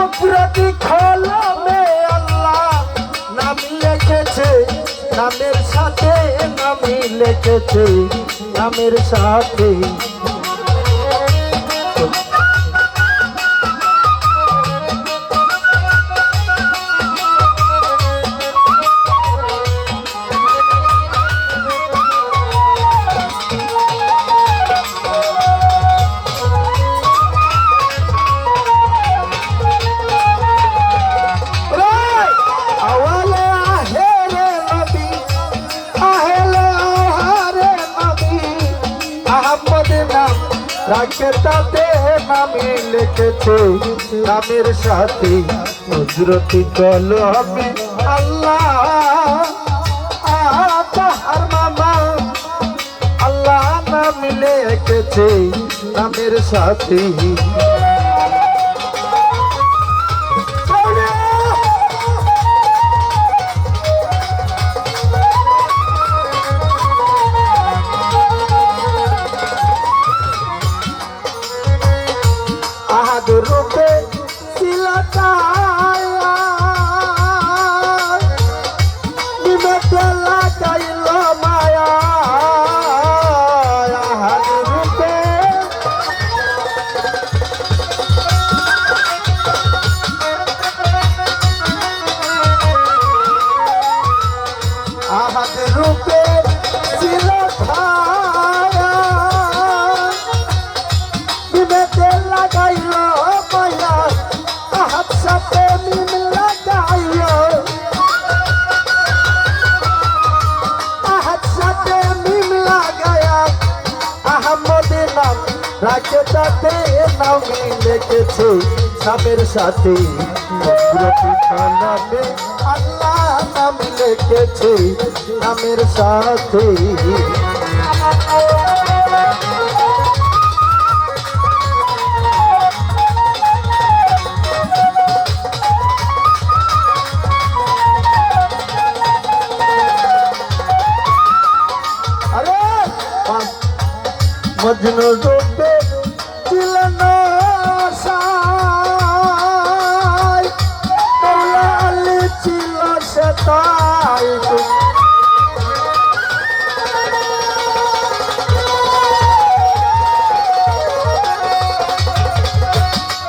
কুদরতি কলমে আল্লাহ নাম লিখেছে, নামের সাথে নামই লিখেছে, নামের সাথে। রাখে তাতে নামে লিখেছে, নামের সাথে কুদরতি কলমে আল্লাহ। তাহার মামা আল্লাহ নাম লিখেছে, নামের সাথে। রূপে নিমেতে লাগাইল মায়া, রূপে আহাদ রূপে ছিল নিমেতে লাগাইল মায়া, আহাদ সাথে মিম লাগাইল, আহাদ সাথে মিম লাগায়া আহমদের নাম রাখে তাতে নামে লিখেছে, নামের সাথে কুদরতি কলমে আল্লাহ নাম লিখেছে, নামের সাথে। মজনু রূপে ছিলেন সাই, মৌলা আলী ছিল সে তাই।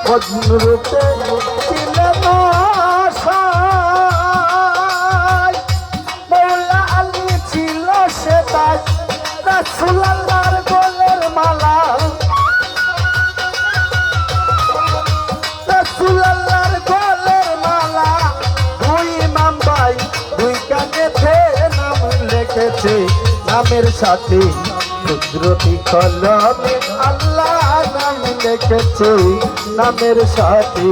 মজনু রূপে ছিলেন সাই, মৌলা আলী ছিল সে তাই। রাসূলুল্লাহর গলার মালা, রাসূলুল্লাহর গলার মালা, দুই ইমাম ভাই দুই কানেতে নাম লিখেছে, নামের সাথে কুদরতি কলমে আল্লাহ নাম লিখেছে, নামের সাথে।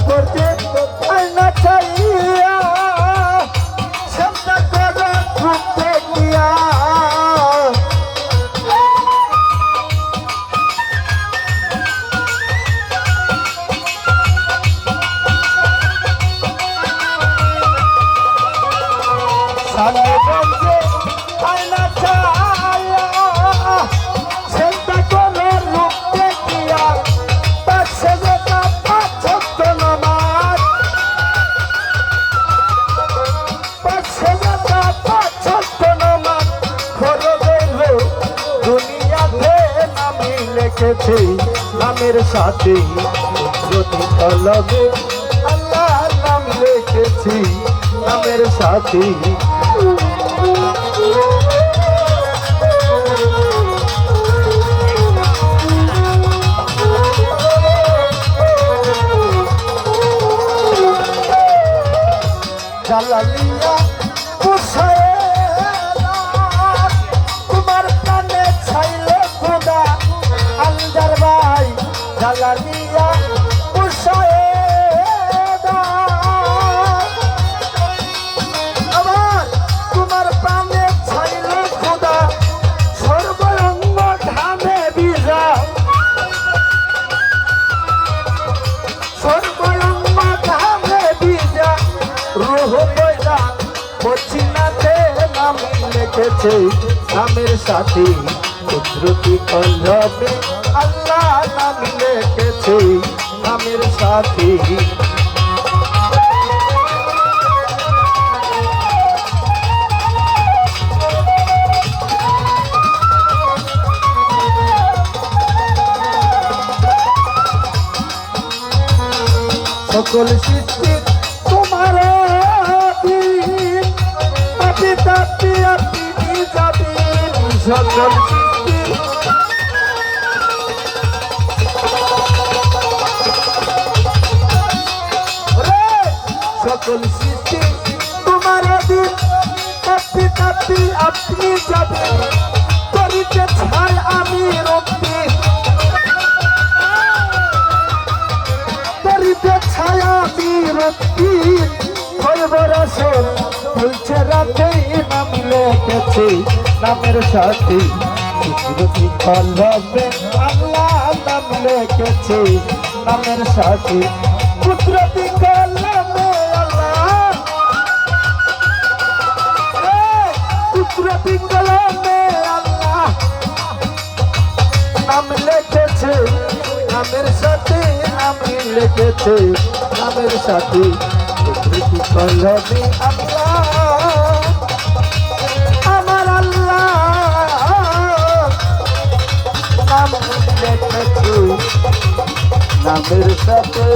বলতে আয়না চাইয়া সেটা করে ঘুরতে গিয়া, সামনে বলতে আয়না চাইয়া সেটা করে ঘুরতে গিয়া, পাশে যেটা পাঁচক্ত নামাজ, পাশে যেটা পাঁচক্ত নামাজ ফরজ হইল দুনিয়াতে নামই লিখেছে, নামের সাথে কুদরতি কলমে আল্লাহ নাম লিখেছি, নামের সাথে। জালালিয়া পুষায় তোমার প্রাণে ছাইলে খোদা, আলজার ভাই জালালিয়া পুষায় আমার তোমার প্রাণে ছাইলে খোদা, সর্বঙ্গ ধামে বিজা, সর্বঙ্গ মদিনাতে নাম লিখেছে নামের সাথে কুদরতি কলবে আল্লাহ নাম লিখেছে নামের সাথে সকল সৃষ্টি তোমার আপনি তাপি আপনি যাবেন সকল সৃষ্টি সকল সৃষ্টি তোমার দিন আপনি তাপি আপনি যাবেন করিতে ছাই আমি রব্বি ছায়া বিরতি বরসে ফুলছে রাতে নাম লেখেছে নামের সাথে কুদরতি কলবে আল্লাহ নাম লেখেছে নামের সাথে কুদরতি কলবে আল্লাহ কুদরতি কলবে আল্লাহ নাম লেখেছে নামের সাথে আমি লিখেছে নামের সাথে কুদরতি কলবে আল্লাহ আমার আল্লাহ নাম লিখেছে নামের সাথে